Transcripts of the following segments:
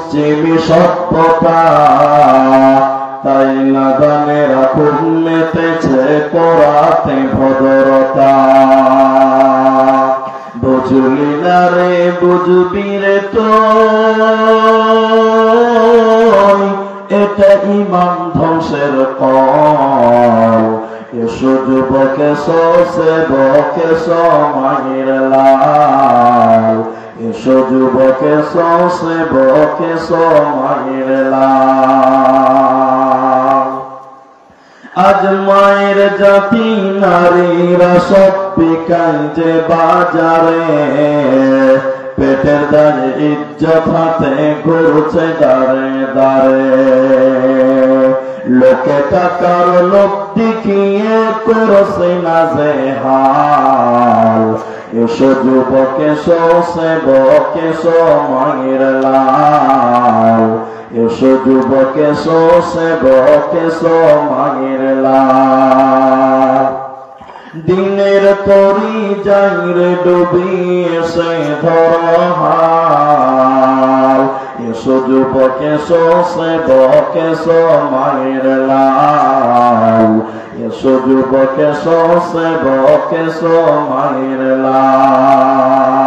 পশ্চিমী সভ্যতা, তাই না জানে রাখুন মেতেছে করাতে ভদ্রতা। বুঝলি না রে বুঝবি রে তো, এটা ইমান ধ্বংসের কল। এসো যুবক এসো সেবক এসো মায়ের লাল, এসো যুবক এসো সেবক এসো মায়ের লাল। আজ মায়ের জাতি নারীরা সব বিকায় যে বাজারে, পেটের দায়ে ইজ্জত হাতে ঘুরছে দাঁড়ে দাঁড়ে। লোকে টাকার লোক দেখিয়ে করছে না যে হাল, এসো যুবক এসো সেবক এসো মায়ের লাল, এসো যুবক এসো সেবক এসো মায়ের লাল। দিনের তরি যাইরে ডুবি এসে ধরো হাল, এসো যুবক এসো সেবক এসো মায়ের লাল, এসো যুবক এসো সেবক এসো মায়ের লাল।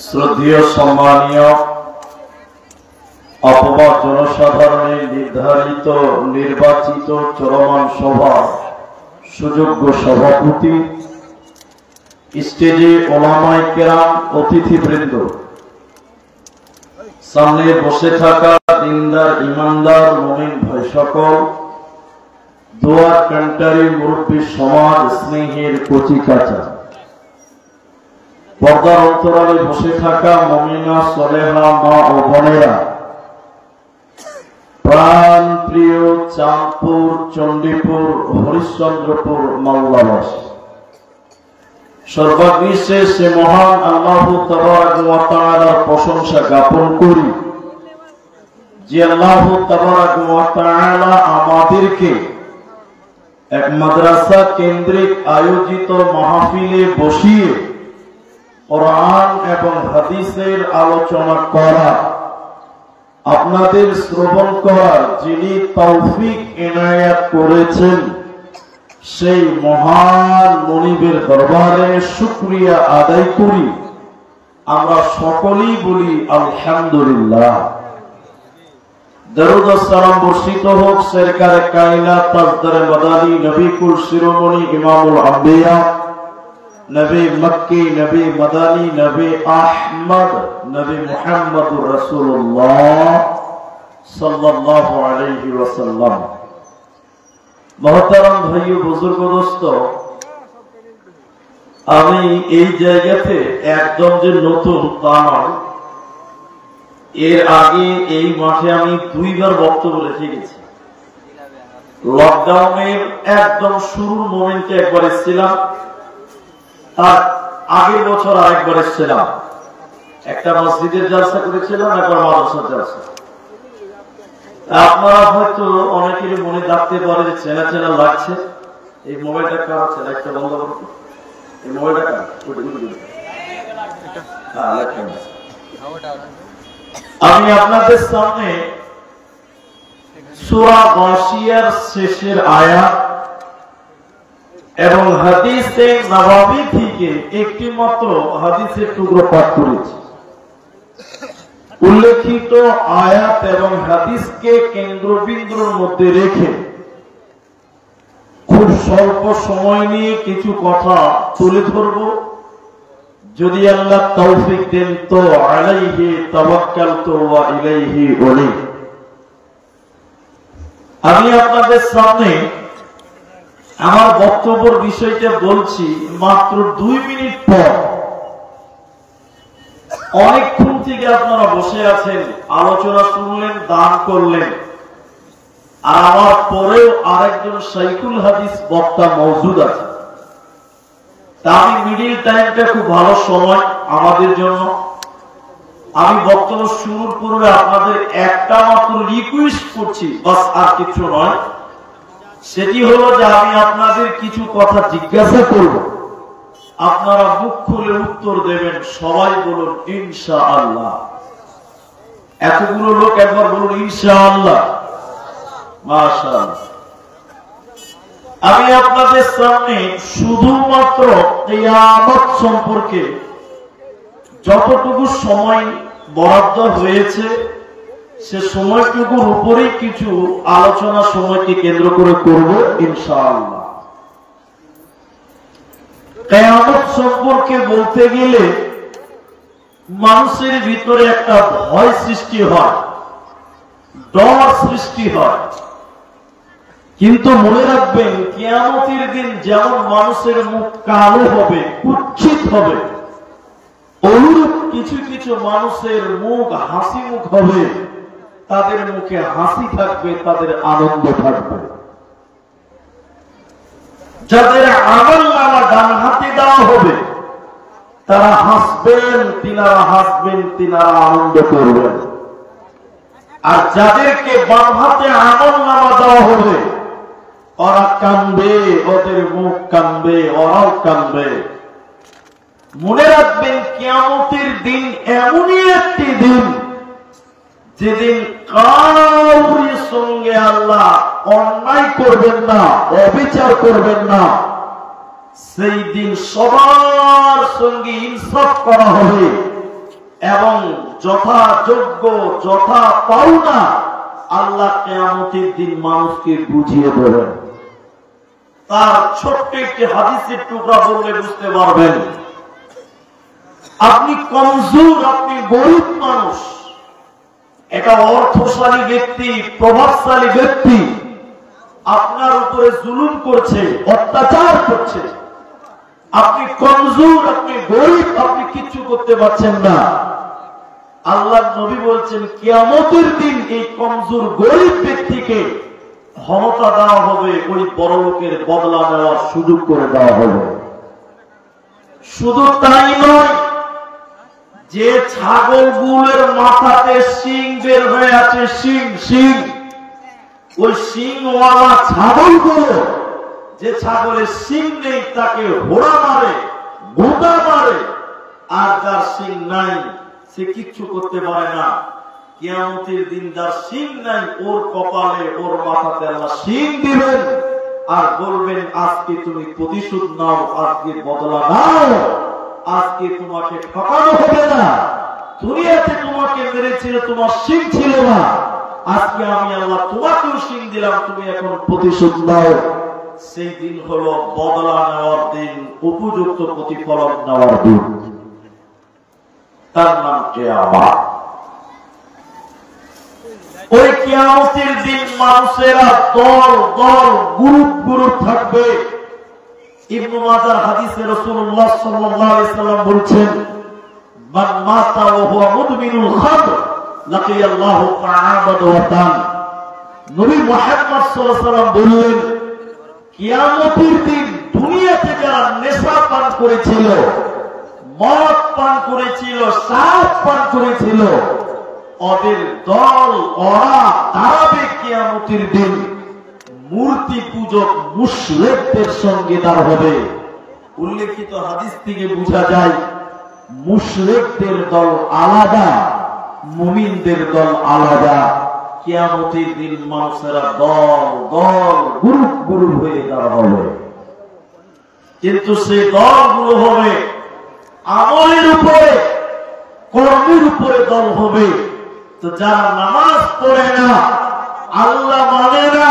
শ্রদ্ধেয় সম্মানীয় অপবাদ জনসাধারণের নির্ধারিত নির্বাচিত চলমান সভার সুযোগ্য সভাপতি, স্টেজে ওলামায়ে কেরাম, অতিথিবৃন্দ, সামনে বসে থাকা দিনদার ইমানদার মুমিন ভাই সকল, দোয়ার কান্টারি মুরব্বী সমাজ স্নেহের কচি কাঁচা, পর্দার অন্তরালে বসে থাকা মুমিনা সলেহা মা ও বোনেরা, প্রাণ প্রিয় চাঁদপুর, চণ্ডীপুর, হরিশ্চন্দ্রপুর মাওলাবাসী, সর্বাগ্রে সে মহান আল্লাহ তাবারক ওয়া তাআলার প্রশংসা জ্ঞাপন করি যে আল্লাহ তাবারক ওয়া তাআলা আমাদেরকে এক মাদ্রাসা কেন্দ্রিক আয়োজিত মাহফিলে বসিয়ে কোরআন এবং হাদিসের আলোচনা করা, আপনাদের শ্রবণ করার যিনি তৌফিক এনায়েত করেছেন, সেই মহান মনিবের দরবারে শুকরিয়া আদায় করি। আমরা সকলেই বলি আলহামদুলিল্লাহ। দরুদ ও সালাম বর্ষিত হোক সরকারে কায়নাত তাজদারে মাদানী নবী কুল শিরোমণি ইমামুল আম্বিয়া, নবী মক্কি, নবী মাদানী, নবী আহমদ, নবী মুহাম্মদুর রাসূলুল্লাহ সাল্লাল্লাহু আলাইহি ওয়াসাল্লাম। মহতারাম ভাই ও বুজুর্গ দোস্ত, আমি এই জায়গাতে একদম যে নতুন তা নয়, এর আগে এই মাঠে আমি 2 বার বক্তব্য রেখে গেছি। লকডাউনের একদম শুরুর মোমেন্টে একবার এসেছিলাম, তার আগের বছর আরেকবার এসেছিলাম। একটা মসজিদের জালসা করেছিলাম, একবার মাদ্রাসার জালসা। আপনারা হয়তো অনেকেরই মনে রাখতে পারে যে চেনা চেনা লাগছে। এই মোবাইলটা কার আছে? একটা বন্ধ করতে। এই মোবাইলটা কার? আমি আপনাদের সামনে সূরা গাশিয়ার শেষের আয়াত এবং হাদিসে নববী থেকে একটি মাত্র হাদিসের টুকরো পাঠ করেছি। উল্লেখিত আয়াত এবং হাদিসকে কেন্দ্রবিন্দুর মধ্যে রেখে খুব স্বল্প সময় নিয়ে কিছু কথা তুলে ধরব। যদি আল্লাহ তৌফিক দেন তো আলাইহি তাওয়াক্কালতু ওয়া ইলাইহি উনীব। আমি আপনাদের সামনে আমার বক্তব্যের বিষয়টা বলছি মাত্র 2 মিনিট পর। অনেকক্ষণ থেকে আপনারা বসে আছেন, আলোচনা শুনলেন, দান করলেন, আর আমার পরেও আরেকজন শাইখুল হাদিস বক্তা মওজুদ আছে। তা আমি মিডিল টাইমটা খুব ভালো সময় আমাদের জন্য। আমি বক্তব্য শুরুর পূর্বে আপনাদের একটা মাত্র রিকোয়েস্ট করছি, বাস, আর কিছু নয়। সেটি হলো যে আমি আপনাদের কিছু কথা জিজ্ঞাসা করব, আপনারা মুখ খুলে উত্তর দেবেন, সবাই বলুন ইনশাআল্লাহ। এতগুলো লোক একবার বলুন ইনশাআল্লাহ। মাশাআল্লাহ। আমি আপনাদের সামনে শুধুমাত্র কিয়ামত সম্পর্কে যতটুকু সময় বরাদ্দ হয়েছে সে সময়টুকুর উপরেই কিছু আলোচনা সময়কে কেন্দ্র করে করব ইনশাআল্লাহ। কিয়ামত সম্পর্কে বলতে গেলে মানুষের ভিতরে একটা ভয় সৃষ্টি হয়, ডর সৃষ্টি হয়। কিন্তু মনে রাখবেন, কিয়ামতের দিন যেমন মানুষের মুখ কালো হবে, কুৎসিত হবে, অনুরূপ কিছু কিছু মানুষের মুখ হাসি মুখ হবে, তাদের মুখে হাসি থাকবে, তাদের আনন্দ থাকবে। যাদের আমলনামা ডান হাতে দেওয়া হবে তারা হাসবেন, তিনারা হাসবেন, তিনারা আনন্দ করবেন। আর যাদেরকে বাম হাতে আমলনামা দেওয়া হবে ওরা কাঁদবে, ওদের মুখ কাঁদবে, ওরাও কাঁদবে। মনে রাখবেন, কিয়ামতের দিন এমনই একটি দিন যেদিন কারোর সঙ্গে আল্লাহ অন্যায় করবেন না, অবিচার করবেন না। সেই দিন সবার সঙ্গে ইনসাফ করা হবে এবং যথাযোগ্য যথা পাওনা আল্লাহ কিয়ামতের দিন মানুষকে বুঝিয়ে দেবেন। তার ছোট্ট একটি হাদিসের টুকরা বললে বুঝতে পারবেন। আপনি কমজোর, আপনি গরিব মানুষ, একটা অর্থশালী ব্যক্তি, প্রভাবশালী ব্যক্তি আপনার উপরে জুলুম করছে, অত্যাচার করছে। আপনি কমজোর, আপনি গরিব, আপনি কিচ্ছু করতে পারছেন না। আল্লাহ নবী বলছেন, কিয়ামতের দিন এই কমজোর গরিব ব্যক্তিকে ক্ষমতা দেওয়া হবে, ওই বড় লোকের বদলা নেওয়ার সুযোগ করে দেওয়া হবে। শুধু তাই নয়, যে ছাগলগুলোর মাথাতে শিং বের হয়ে আছে, শিং, ওই শিংওয়ালা ছাগলগুলো, যে ছাগলের শিং নেই তাকে হোড়া মারে, গোটা মারে, আর যার শিং নাই সে কিচ্ছু করতে পারে না। কিয়ামতের দিন যার শিং নাই ওর কপালে, ওর মাথাতে আল্লাহ শিং দিবেন আর বলবেন, আজকে তুমি প্রতিশোধ নাও, আজকে বদলা নাও, আজকে তোমাকে ঠকানো হবে না। দুনিয়াতে তোমাকে মেরেছিল, তোমার শিং ছিল না, আজকে আমি আল্লাহ তোমাকেও শিং দিলাম, তুমি এখন প্রতিশোধ নাও। সেই দিন হলো বদলা নেওয়ার দিন, উপযুক্ত প্রতিফলন নেওয়ার দিন। তার নাম কিয়ামত। ওই কিয়ামতের দিন মানুষেরা দল দল, গ্রুপ থাকবে। ইবনে মাজার হাদিসে রাসূলুল্লাহ সাল্লাল্লাহু আলাইহি সাল্লাম বলছেন, মান মাতা ওয়া হুয়া মুদমিনুল খামর লাকিয়াল্লাহু কা'বাতান। নবী মুহাম্মদ সাল্লাল্লাহু আলাইহি সাল্লাম বললেন, কিয়ামতের দিন দুনিয়াতে যারা নেশা পান করেছিল, মদ পান করেছিল, সাপ পান করেছিল, ওদের দল ওরা দাঁড়াবে কিয়ামতের দিন মূর্তি পূজক মুশরিকদের সঙ্গে দাঁড় হবে। উল্লেখিত হাদিস থেকে বোঝা যায় মুশরিকদের দল আলাদা, মুমিনদের দল আলাদা। কিয়ামতের দিন মানুষেরা দল দল, গ্রুপ হয়ে দাঁড় হবে। কিন্তু সেই দলগুলো হবে আমলের উপরে, কর্মের উপরে দল হবে। তো যারা নামাজ পড়ে না, আল্লাহ মানে না,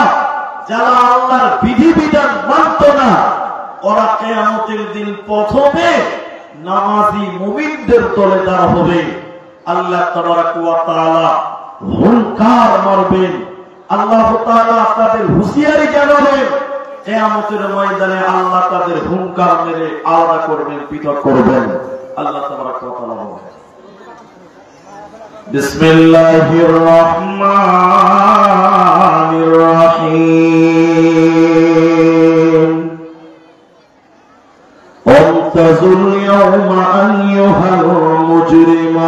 যারা আল্লাহর বিধিবিধান মানত না, ওরা কিয়ামতের দিন প্রথমে নামাজি মুমিনদের দলে দাঁড় হবে। আল্লাহ তাবারাক ওয়া তাআলা হুঙ্কার মারবেন, আল্লাহ তাআলা তাদের হুঁশিয়ারি জানাবেন। কিয়ামতের ময়দানে আল্লাহ তাদের হুঙ্কার মেরে আলাদা করবেন, পৃথক করবেন। আল্লাহ তাবারাক ওয়া তাআলা বলেন, বিসমিল্লাহির রহমানির রহিম। ওয়ামতাজুল ইয়াওমা আইয়ুহাল মুজরিমুন।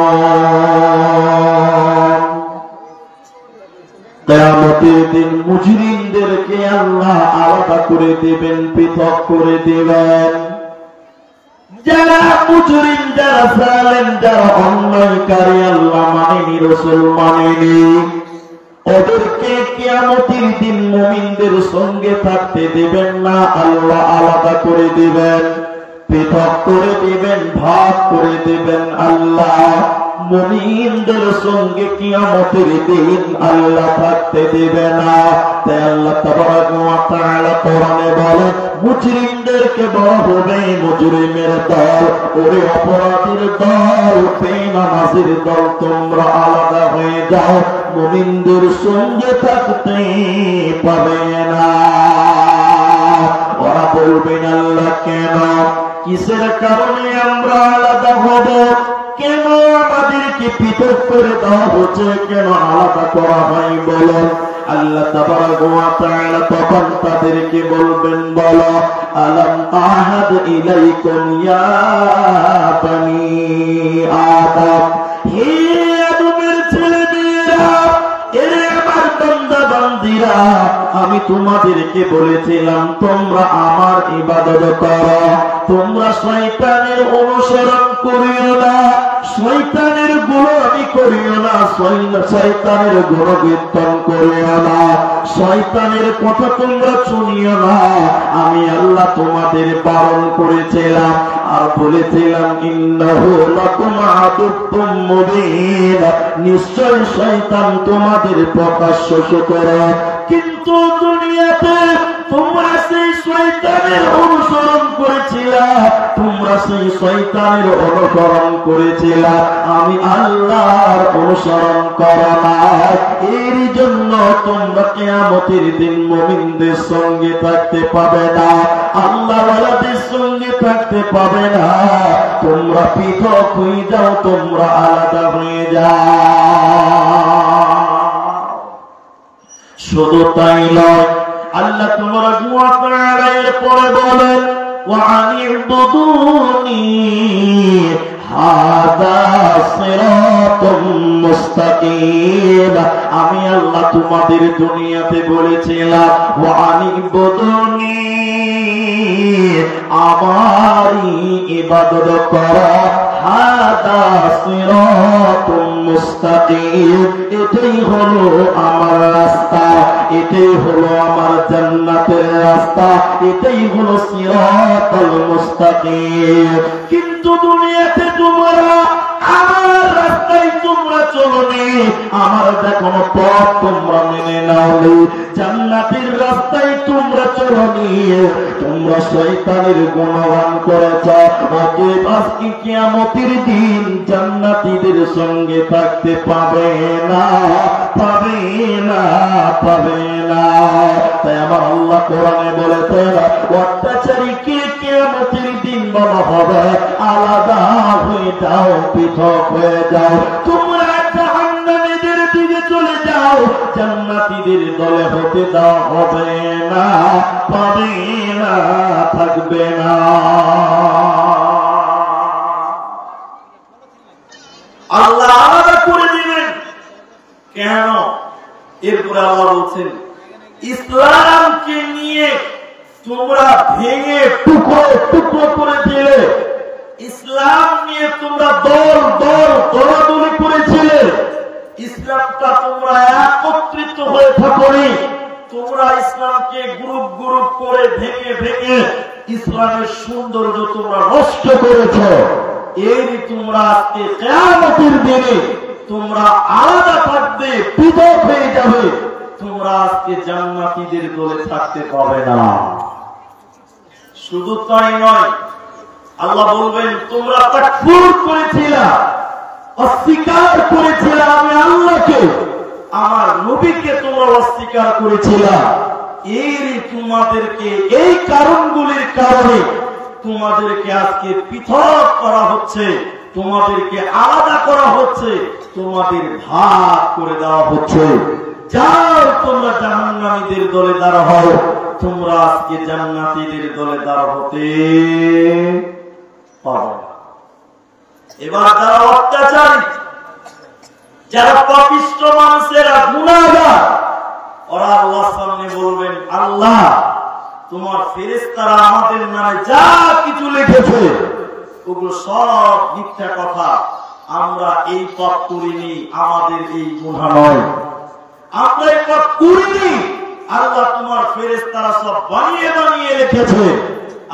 কিয়ামতের দিন মুজরিমদেরকে আল্লাহ আলাদা করে দেবেন, পৃথক করে দেবেন। মুজরিম যারা জালেম যারা অন্যায়কারী আল্লাহ মানেনি রাসূল মানেনি ওদেরকে কিয়ামতের দিন মুমিনদের সঙ্গে থাকতে দিবেন না আল্লাহ আলাদা করে দিবেন পৃথক করে দিবেন ভাগ করে দিবেন আল্লাহ মুমিনদের সঙ্গে কিয়ামতের দিন আল্লাহ থাকতে দিবে না তাই আল্লাহ তাবারক ওয়া তাআলা কোরআনে বলে মুজরিমদেরকে বলা হবে মুজরিমের দল ওরে অপরাধীর দল বেনামাজের দল তোমরা আলাদা হয়ে যাও মুমিনদের সঙ্গে থাকতে পাবে না ওরা বলবেন আল্লাহ কেন কিসের কারণে আমরা আলাদা হব কেন আমাদেরকে পৃথক করে দেওয়া হচ্ছে কেন আলাদা করা হয় বলো আল্লাহ তাবারক ওয়া তাআলা তখন তাদেরকে বলবেন বলো আলাম আহাদ ইলাইকুম ইয়া বানি আদম হে আদমের ছেলেমেয়েরা এরে আমার বান্দা বান্দীরা আমি তোমাদেরকে বলেছিলাম তোমরা আমার ইবাদত করো তোমরা শয়তানের অনুসরণ করিও না শয়তানের গোলামি করিও না শয়তানের গুণকীর্তন করিও না শয়তানের কথা তোমরা শুনিও না আমি আল্লাহ তোমাদের বারণ করেছিলাম আর বলেছিলাম ইন্নাহু লাকুম আদুউম মুবিন নিশ্চয় শয়তান তোমাদের প্রকাশ্য শত্রু কিন্তু দুনিয়াতে তোমরা সেই শয়তানের অনুসরণ করেছিলা তোমরা সেই শয়তানের অনুসরণ করেছিলা আমি আল্লাহর অনুসরণ করো না এর জন্য তোমরা কিয়ামতের দিন মুমিনদের সঙ্গে থাকতে পাবে না আল্লাহওয়ালাদের সঙ্গে থাকতে পাবে না তোমরা পৃথক হয়ে যাও তোমরা আলাদা হয়ে যাও শুধু তাই নয় আল্লাহ তাবারক ওয়া তাআলা এরপরে বলেন ওয়া আনিবুদুনি হাদা সিরাতুম মুস্তাকিম আমি আল্লাহ তোমাদের দুনিয়াতে বলেছিলাম ওয়া আনিবুদুনি আমারই ইবাদত করো হাদা সিরাতুম মুস্তাকিম এটাই হলো আমার রাস্তা এটাই হলো আমার জান্নাতের রাস্তা এটাই হলো সিরাতুল মুস্তাকিম কিন্তু দুনিয়াতে তোমরা আমার রাস্তায় তোমরা চলোনি আমার দেখানো পথ তোমরা মেনে নাওনি জান্নাতের রাস্তায় তোমরা চলোনি তোমরা শয়তানের গুণগান করেছ অতএব আজকে কিয়ামতের দিন জান্নাতীদের সঙ্গে থাকতে পাবে না পাবে না পাবে না তাই আমার আল্লাহ কোরআনে বলেছেন অত্যাচারীকে কিয়ামতের দিন বলা হবে আলাদা হয়ে যাও পৃথক হয়ে যাও তোমরা জাহান্নামীদের দিকে চলে যাও জান্নাতীদের দলে হতে দেওয়া হবে না পাবে না থাকবে না আল্লাহ আলাদা করে দিবেন কেন এরপরে আল্লাহ বলছেন ইসলামকে নিয়ে তোমরা ভেঙে টুকরো টুকরো করে দিলে ইসলাম নিয়ে তোমরা দল দল দলাদলি করেছিলে ইসলামটা তোমরা একত্রিত হয়ে থাকোনি তোমরা ইসলামকে গ্রুপ গ্রুপ করে ভেঙে ভেঙে ইসলামের সৌন্দর্য তোমরা নষ্ট করেছ এর তোমরা আজকে কিয়ামতের দিনে তোমরা আলাদা থাকবে পৃথক হয়ে যাবে তোমরা আজকে জান্নাতীদের দলে থাকতে পাবে না শুধু তাই নয় আল্লাহ বলবেন তোমরা তাকফুর করেছিলা অস্বীকার করেছিলা আমি আল্লাহকে আমার নবীকে তোমরা অস্বীকার করেছিলা এর তোমাদেরকে এই কারণগুলির কারণে তোমাদেরকে আজকে পৃথক করা হচ্ছে তোমাদেরকে আলাদা করা হচ্ছে তোমাদের ভাগ করে দেওয়া হচ্ছে যাও তোমরা জাহান্নামীদের দলে দাঁড়া হও তোমরা আজকে জান্নাতীদের দলে দাঁড়া হতে পারবে না এবার যারা অত্যাচারী যারা পাপিষ্ঠ মানুষেরা গুনাহগার ওরা আল্লাহর সামনে বলবেন আল্লাহ তোমার ফেরেশতারা আমাদের নামে যা কিছু লিখেছে ওগুলো সব মিথ্যা কথা। আমরা এই পাপ করিনি, আমাদের এই গুনাহ নয়, আমরা এই পাপ করিনি। আল্লাহ তোমার ফেরেশতারা সব বানিয়ে বানিয়ে রেখেছে।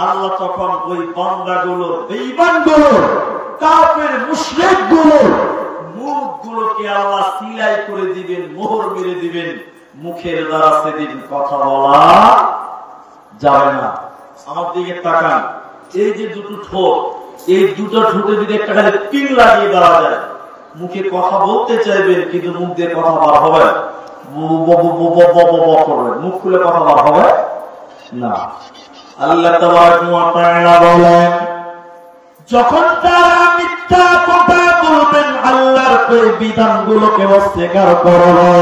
আল্লাহ তখন ওই বান্দাগুলো, বেঈমানগুলো, কাফের মুশরিকগুলো মুখগুলোকে আল্লাহ সিলাই করে দিবেন, মোহর মেরে দিবেন। মুখের দ্বারা সেদিন কথা বলা যাবে না। আমার দিকে তাকান, এই যে দুটো ঠোঁট, এই দুটো ঠোঁটে যদি একটা খালি পিন লাগিয়ে দেওয়া যায়, মুখে কথা বলতে চাইবেন কিন্তু মুখ দিয়ে কথা বার হবে করবে, মুখ খুলে কথা বার হবে না। আল্লাহ তাবারক ওয়া তাআলা বলেন, যখন তারা মিথ্যা কথা বলবেন, আল্লাহর বিধানগুলোকে অস্বীকার করবে,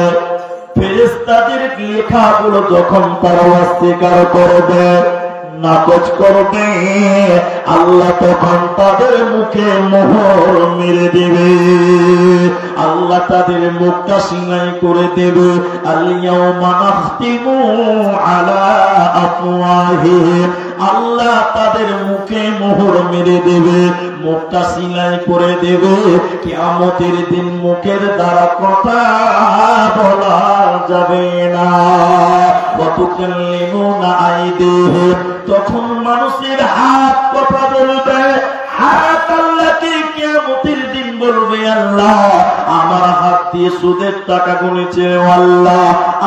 ফেরেশতাদের লেখাগুলো যখন তারা অস্বীকার করবে, নাকচ করবে, আল্লাহ তখন তাদের মুখে মোহর মেরে দেবে। আল্লাহ তাদের মুখটা সিলাই করে দেবে। আল-ইয়াওমা নাখতিমু আলা আফওয়াহিহিম, আল্লাহ তাদের মুখে মোহর মেরে দেবে, মুখটা সিলাই করে দেবে। কিয়ামতের দিন মুখের দ্বারা কথা বলা যাবে না। ওয়াতুকাল্লিমুনা আইদিহিম, তখন মানুষের হাত কথা বলবে। হাত আল্লাহকে কিয়ামতের দিন বলবে, আল্লাহ আমার হাত দিয়ে সুদের টাকা গুনেছিল আল্লাহ,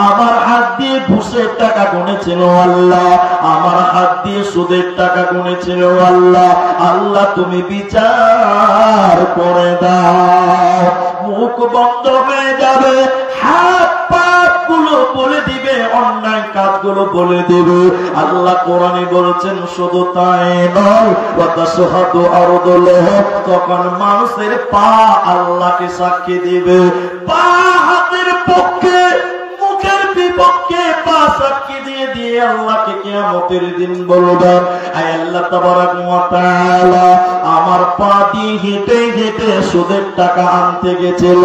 আমার হাত দিয়ে ঘুষের টাকা গুনেছিল আল্লাহ, আমার হাত দিয়ে সুদের টাকা গুনেছিল আল্লাহ, আল্লাহ তুমি বিচার করে দাও। মুখ বন্ধ হয়ে যাবে, হাত পাপ গুলো বলে দিবে, অন্যায় কাজগুলো বলে দিবে। আল্লাহ কোরআনে বলেছেন, শুধু তাই নয়, ওয়া তাশহাদু আরজুলুহুম, তখন মানুষের পা আল্লাহকে সাক্ষী দিবে। পা হাতের পক্ষে, মুখের বিপক্ষে পা সাক্ষী দিয়ে দিয়ে আল্লাহকে কিয়ামতের দিন বলবেন, আয় আল্লাহ তাবারক ওয়া তাআলা, আমার পা দিয়ে হেঁটে হেঁটে সুদের টাকা আনতে গেছিল,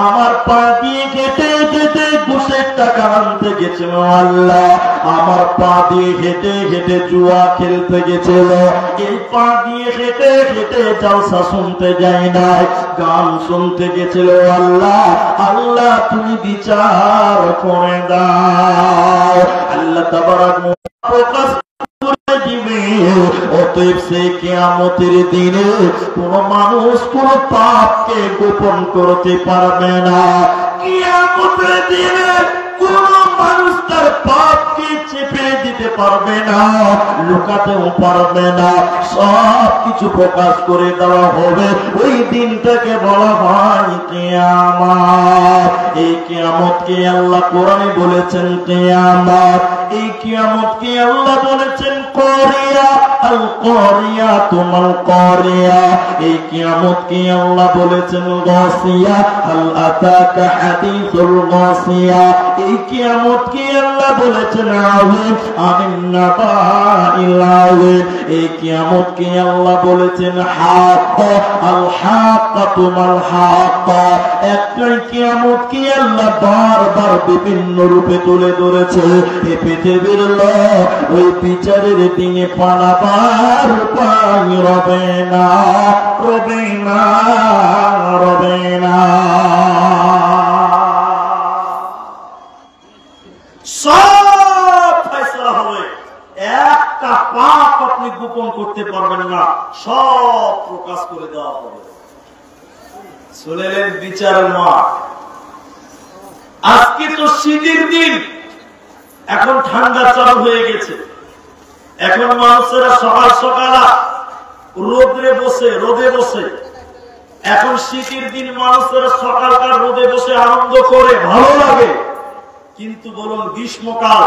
আমার পা দিয়ে হেঁটে হেঁটে ঘুষের টাকা আনতে গেছিল আল্লাহ, আমার পা দিয়ে হেঁটে হেঁটে জুয়া খেলতে গেছিল, এই পা দিয়ে হেঁটে হেঁটে জালসা শুনতে যাই নাই, গান শুনতে গেছিল আল্লাহ, আল্লাহ তুমি বিচার করে দাও। আল্লাহ তাবারক প্রকাশ করে দিবে। অতএব সে কিয়ামতের দিনে কোন মানুষ কোন পাপকে গোপন করতে পারবে না। কিয়ামতের দিনে কোন মানুষ তার পাপকে চেপে দিতে পারবে না, লুকাতেও পারবে না, সব কিছু প্রকাশ করে দেওয়া হবে। ওই দিনটাকে বলা হয় কিয়ামত। এই কিয়ামতকে আল্লাহ কোরআনে বলেছেন কিয়ামত, এই কিয়ামতকে আল্লাহ বলেছেন করিয়া, আল করিয়া তোমাল করিয়া। এই কিয়ামতকে আল্লাহ বলেছেন গাসিয়া, আল আতাকা হাদিসুল গাসিয়া। এই কিয়ামতকে আল্লাহ বলেছেন আযীম আমিন নাবাইল আযীম। এই কিয়ামতকে আল্লাহ বলেছেন হাক, আল হাক্কাতু মাল হাক্ক। একটাই কিয়ামতকে আল্লাহ বারবার বিভিন্ন রূপে তুলে ধরেছে। এই পৃথিবীর লোক ওই বিচারের দিনে পালাবার উপায় রবে না, রবে না, রবে না। সব ফয়সালা হবে, একটা পাপ আপনি গোপন করতে পারবেন না, সব প্রকাশ করে দেওয়া হবে। শুনলেন বিচারের মাঠ। আজকে তো শীতের দিন, এখন ঠান্ডা চালু হয়ে গেছে। এখন মানুষেরা সকাল সকাল রোদে বসে, এখন শীতের দিন মানুষেরা সকালকার রোদে বসে আনন্দ করে, ভালো লাগে। কিন্তু বলুন গ্রীষ্মকাল,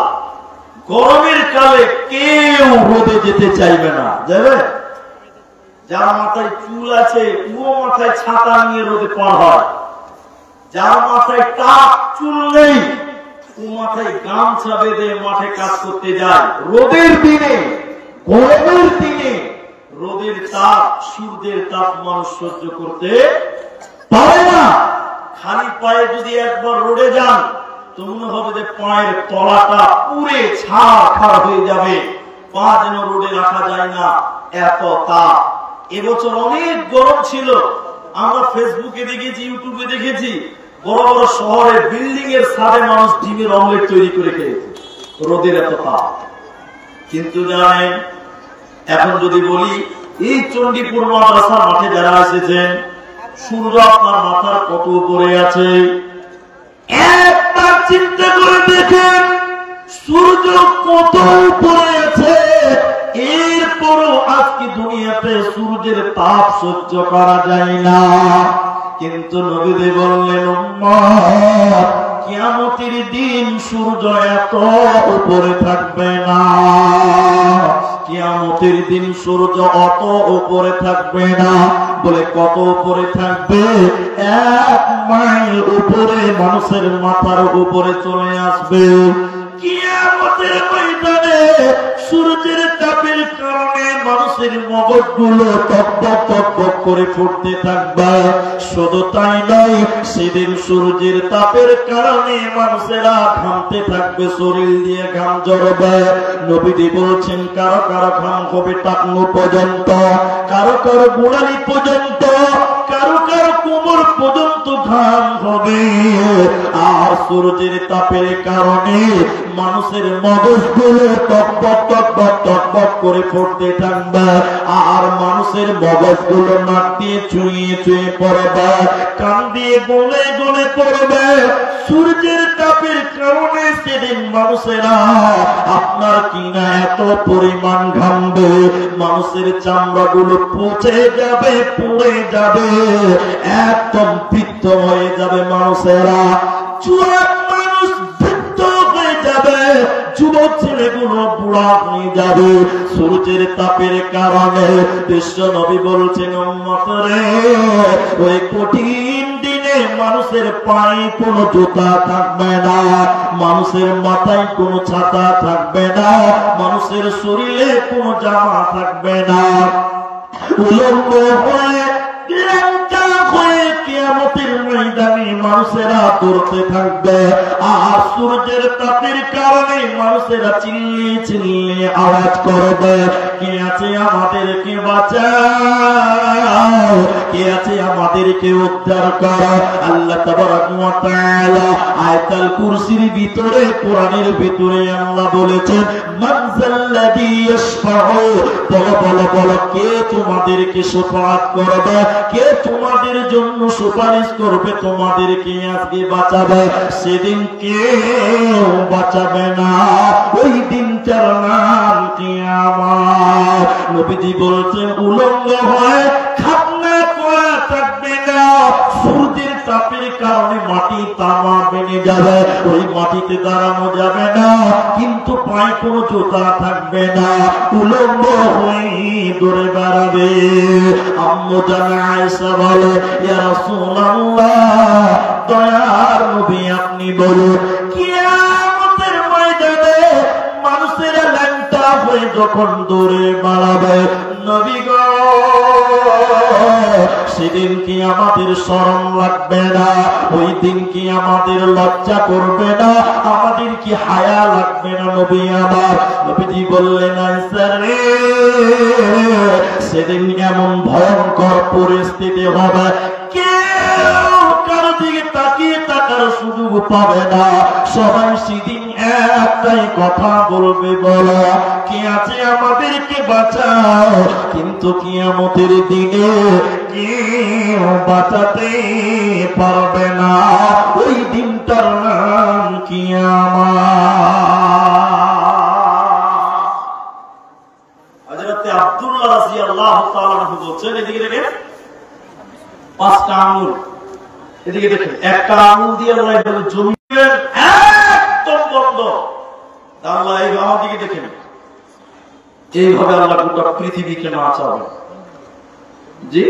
গরমের কালে কেউ রোদে যেতে চাইবে না, যাবে? যার মাথায় চুল আছে ও মাথায় ছাতা নিয়ে রোদে পার হয়, যার মাথায় টাক চুল নেই ও মাথায় গামছা বেঁধে মাঠে কাজ করতে যায়। রোদের দিনে, গরমের দিনে রোদের তাপ, সূর্যের তাপ মানুষ সহ্য করতে পারে না। খালি পায়ে যদি একবার রোদে যান তো মনে হবে যে পায়ের তলাটা পুরে ছাড়খাড় হয়ে যাবে, পা যেন রোদে রাখা যায় না, এত তাপ। এবছর অনেক গরম ছিল, আমরা ফেসবুকে দেখেছি, ইউটিউবে দেখেছি, বড় বড় শহরে বিল্ডিং এর ছাদে মানুষ ডিমের অমলেট তৈরি করে খেয়েছে, রোদের এত তাপ। কিন্তু জানেন, এখন যদি বলি এই চণ্ডীপুর মাদ্রাসার মাঠে যারা এসেছেন, সূর্য আপনার মাথার কত উপরে আছে, একবার চিন্তা করে দেখেন সূর্য কত উপরে আছে। এরপরও আজকে দুনিয়াতে সূর্যের তাপ সহ্য করা যায় না। কিন্তু নবীজি বললেন, উম্মত, কিয়ামতের দিন সূর্য এত উপরে থাকবে না, কিয়ামতের দিন সূর্য অত উপরে থাকবে না। বলে কত উপরে থাকবে? 1 মাইল উপরে মানুষের মাথার উপরে চলে আসবে। কিয়ামতের ময়দানে সূর্যের তাপের কারণে মানুষের মগজগুলো টকবক টকবক করে ফুটতে থাকবে। শুধু তাই নয়, সেদিন সূর্যের তাপের কারণে মানুষেরা ঘামতে থাকবে, শরীর দিয়ে ঘাম ঝরবে। নবীজি বলছেন, কারো কারো ঘাম হবে টাকনু পর্যন্ত, কারো কারো গোড়ালি পর্যন্ত, কারো কারো কোমর পর্যন্ত ঘাম হবে। আর সূর্যের তাপের কারণে মানুষের মগজগুলো টকবক টকবক টকবক করে ফুটতে থাকবে। আর মানুষের মগজগুলো নাক দিয়ে চুইয়ে চুইয়ে পড়বে, কান দিয়ে গলে গলে পড়বে। সূর্যের তাপের কারণে সেদিন মানুষেরা আপনার কিনা এত পরিমাণ ঘামবে, মানুষের চামড়াগুলো পচে যাবে, পুড়ে যাবে, একদম বৃদ্ধ হয়ে যাবে মানুষেরা। যুবক মানুষ বৃদ্ধ হয়ে যাবে, যুবক ছেলেগুলো বুড়া হয়ে যাবে সূর্যের তাপের কারণে। বিশ্ব নবী বলছেন, উম্মত রে, ওই কঠিন দিনে মানুষের পায়ে কোনো জুতা থাকবে না, মানুষের মাথায় কোনো ছাতা থাকবে না, মানুষের শরীরে কোনো জামা থাকবে না। উলঙ্গ হয়ে ল্যাংটা হয়ে কিয়ামতের ময়দানে মানুষেরা দৌড়তে থাকবে। আর সূর্যের তাপের কারণে মানুষেরা চিল্লিয়ে চিল্লিয়ে আওয়াজ করবে, কে আছে আমাদেরকে বাঁচাও, কে আছে আমাদেরকে উদ্ধার করো। আল্লাহ তাবারক ওয়া তাআলা আয়াতুল কুরসির ভিতরে, কোরআনের ভিতরে আল্লাহ বলেছেন, মান যাল্লাযী ইয়াশফাউ, বলো বলো বলো, কে তোমাদেরকে শফাআত করবে, কে তোমাদের জন্য সুপারিশ করবে, তোমাদেরকে আজকে বাঁচাবে। সেদিন কেউ বাঁচাবে না, ওই দিনটার নাম কিয়ামত। নবীজি বলছেন, উলঙ্গ হয়ে খাতনা করা থাকবে না, সূর্যের তাপের কারণে মাটি তামা বেড়ে যাবে, ওই মাটিতে দাঁড়ানো যাবে না, কিন্তু পায়ে কোনো জুতা থাকবে না, উলঙ্গ হয়ে দৌড়ে বেড়াবে। আম্মু জানা আয়েশা বলে, ইয়া রাসূলুল্লাহ, দয়ার নবী আপনি বলুন, কিয়ামতের ময়দানে মানুষের ল্যাংটা হয়ে যখন দৌড়ে বেড়াবে, নবী গো, সেদিন কি আমাদের শরম লাগবে না? ওই দিন কি আমাদের লজ্জা করবে না? আমাদের কি হায়া লাগবে না? নবী আমার, নবীজি বললেন, আয়েশা রে, সেদিন এমন ভয়ঙ্কর পরিস্থিতি হবে, কেউ কারো দিকে তাকিয়ে তাকার সুযোগ পাবে না। সবাই সেদিন একটাই কথা বলবে, বলো কে আছে আমাদেরকে বাঁচাও। কিন্তু কিয়ামতের দিনে কেউ বাঁচাতে পারবে না, ওই দিনটার নাম কিয়ামত। হযরত আব্দুল্লাহ রাদিয়াল্লাহু তাআলা আনহু বলছেন, এদিকে দেখেন, 5টা আঙ্গুল, এদিকে দেখেন, একটা আঙ্গুল দিয়ে আল্লাহ এভাবে জমিলেন, একদম বন্ধ। আল্লাহ এই আমার দিকে দেখেন, এইভাবে আল্লাহ গোটা পৃথিবীকে নাচাবে। জি,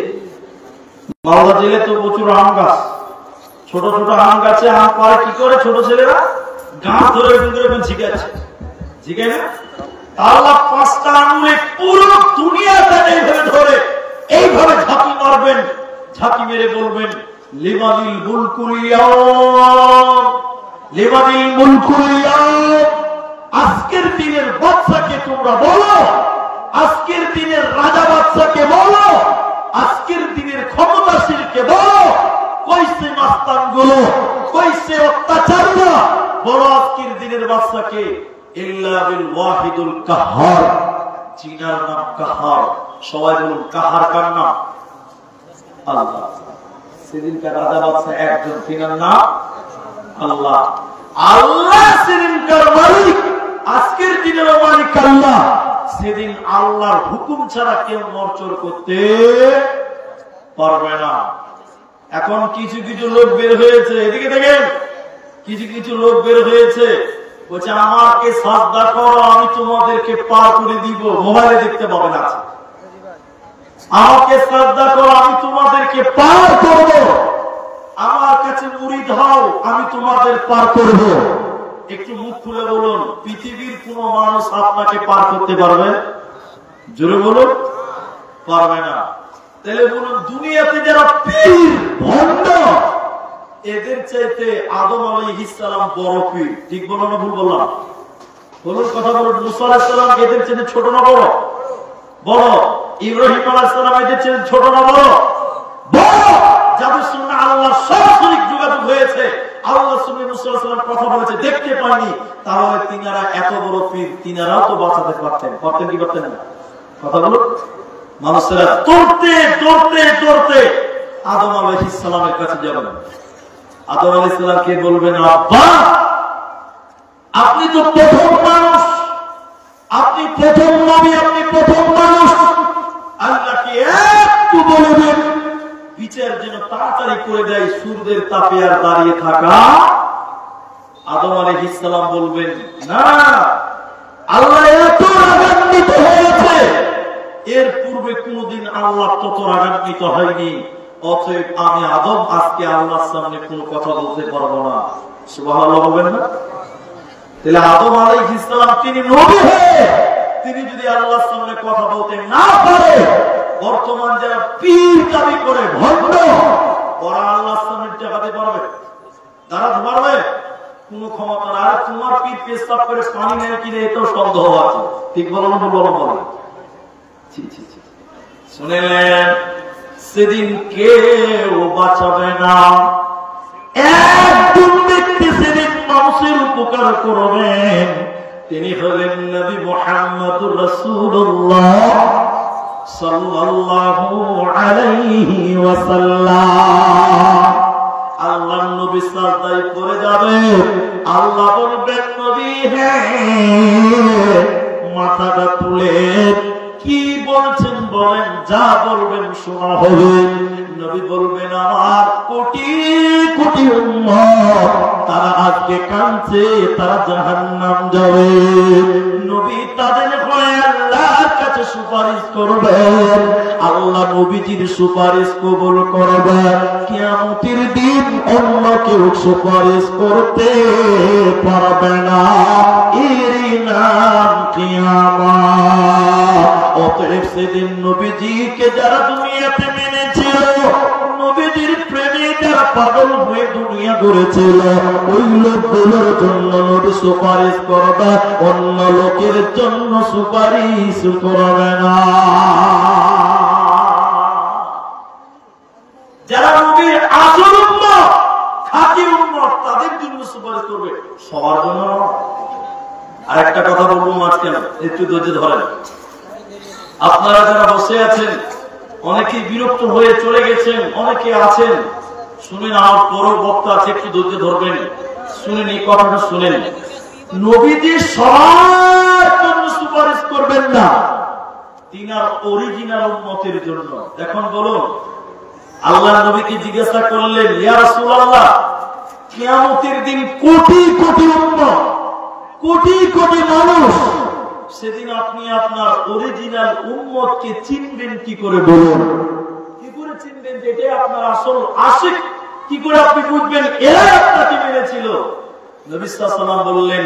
মালদা জেলে তো প্রচুর আম গাছ, ছোট ছোট আম গাছে আম পারে কি করে ছোট ছেলেরা, গাছ ধরে ঝিকাচ্ছে, ঝিকায় না? আল্লাহ 5টা আঙ্গুলে পুরো দুনিয়াটা এইভাবে ধরে এইভাবে ঝাঁকি মারবেন, ঝাঁকি মেরে বলবেন, লিমানিল মুলকুল ইয়াউম, লিমানিল মুলকুল ইয়াউম, আজকের দিনের বাদশাকে তোমরা বলো আজকের দিনের রাজা বাদশাকে বলো, আজকের দিনের ক্ষমতাশীলকে বলো, কইছে মাস্তান গুলো, কইছে অত্যাচারীরা, বলো আজকের দিনের বাদশাকে ইল্লা বিল ওয়াহিদুল কাহ্হার, জিনার নাম কাহ্হার। সবাই বলুন কাহ্হার কার নাম? আল্লাহ। সেদিনকার রাজা বাদশা একজন, তিনার নাম আল্লাহ। আল্লাহ সেদিনকার মালিক, আজকের দিনের মালিক আল্লাহ। সেদিন আল্লাহর হুকুম ছাড়া কেউ নড়চড় করতে পারবে না। এখন কিছু কিছু লোক বের হয়েছে, এদিকে দেখেন, কিছু কিছু লোক বের হয়েছে, বলছে আমাকে সাজদা করো, আমি তোমাদেরকে পার করে দিব। মোবাইলে দেখতে পাবেন আছে, আমাকে সাজদা করো, আমি তোমাদেরকে পার করব, আমার কাছে মুরিদ হও, আমি তোমাদের পার করব। একটু মুখ খুলে বলুন, পৃথিবীর কোন মানুষ আপনাকে পার করতে পারবে? জোরে বলুন, পারবে না। তাহলে বলুন, দুনিয়াতে যারা পীর ভণ্ড, এদের চাইতে আদম আলাইহিস সালাম বড় পীর। ঠিক বলো না ভুল বললাম? বলুন, কথা বলুন। মুসা আলাইহিস সালাম এদের চাইতে ছোট না বড়? বড়। ইব্রাহিম আলাইহিস সালাম এদের চাইতে ছোট না বড়? বড়। যাদের সঙ্গে আল্লাহ সরাসরি যোগাযোগ হয়েছে, আল্লাহর সঙ্গে মুসা আলাইহিস সালাম কথা বলেছে, দেখতে পায়নি, তাহলে তিনারা এত বড় পীর, তিনারাও তো বাঁচাতে পারতেন। পারতেন কি পারতেন না? কথা বলুন। মানুষেরা দৌড়তে দৌড়তে দৌড়তে আদম আলাইহিস সালামের কাছে যাবেন। আদম আলাইহিস সালামকে বলবেন, আব্বা আপনি তো প্রথম মানুষ, আপনি প্রথম নবী, আপনি প্রথম মানুষ, আল্লাহকে একটু বলবেন বিচার যেন তাড়াতাড়ি করে দেয়, সূর্যের তাপে আর দাঁড়িয়ে থাকা। আদম আলাইহিস সালাম বলবেন, না, আল্লাহ এত রাগান্বিত হয়েছে, এর পূর্বে কোনদিন আল্লাহ তত রাগান্বিত হয়নি, অতএব আমি আদম আজকে আল্লাহর সামনে কোনো কথা বলতে পারবো না। সুবহানাল্লাহ বলবেন না? তাহলে আদম আলাইহিস সালাম তিনি নবী হয়ে তিনি যদি আল্লাহর সামনে কথা বলতে না পারে, বর্তমান যারা পীর দাবি করে ভণ্ড, ওরা আল্লাহর সামনে দেখাতে পারবে? দাঁড়াতে পারবে? কোন ক্ষমতা না। আর তোমার পীর পেশাব করে পানি নেয় কিনে, এটাও সন্দেহ আছে। ঠিক বলো না? বলো বলো। শুনেলেন, সেদিন কেউ বাঁচাবে না। একজন ব্যক্তি সেদিন মানুষের উপকার করবেন, তিনি হলেন নবী মুহাম্মদুর রাসূলুল্লাহ সাল্লাল্লাহু আলাইহি ওয়াসাল্লাম। আল্লাহর নবী সাজদায় পড়ে যাবে, আল্লাহ বলবেন, নবী হ্যাঁ, মাথাটা তুলে কি বলছেন বলেন, যা বলবেন শোনা হবে। নবী বলবেন, আমার কোটি কোটি উম্মত তারা আজকে কাঁদছে, তারা জাহান্নাম যাবে। নবী তাদের হয়ে আল্লাহর কাছে সুপারিশ করবেন, আল্লাহ নবীজির সুপারিশ কবুল করবেন। কিয়ামতের দিন অন্য কেউ সুপারিশ করতে পারবে না, এরই নাম কিয়ামত। অতএব সেদিন নবীজিকে যারা দুনিয়াতে মেনেছিল, নবীজির প্রেমে যারা পাগল হয়ে দুনিয়া গড়েছিল, ওই লোকগুলোর জন্য নবী সুপারিশ করবে, অন্য লোকের জন্য সুপারিশ করবে না। যারা নবীর আসল উম্মত, খাঁটি উম্মত, তাদের জন্য সুপারিশ করবে, সবার জন্য। আরেকটা কথা বলবো মাঝখানে, একটু ধৈর্য ধরেন। আপনারা যারা বসে আছেন, অনেকেই বিরক্ত হয়ে চলে গেছেন, অনেকে আছেন শুনেন, আমার পরের বক্তা আছে, একটু ধৈর্য ধরবেন, শুনেন, এই কথাটা শুনেন। নবীজি সবার জন্য সুপারিশ করবেন না, তিনার অরিজিনাল উম্মতের জন্য। এখন বলুন, আল্লাহ নবীকে জিজ্ঞাসা করলেন, ইয়া রাসূলুল্লাহ, কিয়ামতের দিন কোটি কোটি উম্মত, কোটি কোটি মানুষ, সেদিন আপনি আপনার অরিজিনাল উম্মতকে চিনবেন কি করে? বলুন, কি করে চিনবেন যে এটা আপনার আসল আশিক? কি করে আপনি বুঝবেন এরা আপনাকে মেনেছিল? নবী সাল্লাল্লাহু আলাইহি ওয়াসাল্লাম বললেন,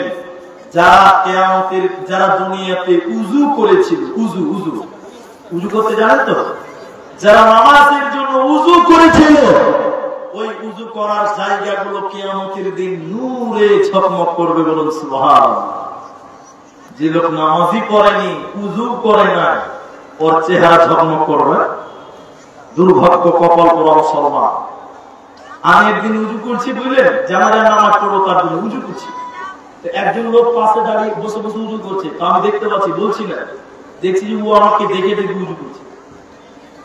যারা কিয়ামতের, যারা দুনিয়াতে উযু করেছিল, উযু উযু উযু করতে জানেন তো? যারা নামাজের জন্য উযু করেছিল, ওই উযু করার জায়গাগুলো কিয়ামতের দিন নূরে ঝকমক করবে। বলুন সুবহানাল্লাহ। যে লোক নামাজই পড়েনি, উযু করে না, ওর চেহারা ঝকমক করবে। দুর্ভাগ্য কপাল পোড়া মুসলমান। আমি একদিন উযু করছি, বুঝলেন, জানাজার নামাজ পড়বো তার জন্য উযু করছি। একজন লোক পাশে দাঁড়িয়ে বসে বসে উযু করছে, তা আমি দেখতে পাচ্ছি, বলছি না, দেখছি যে ও আমাকে দেখে দেখে উযু করছে।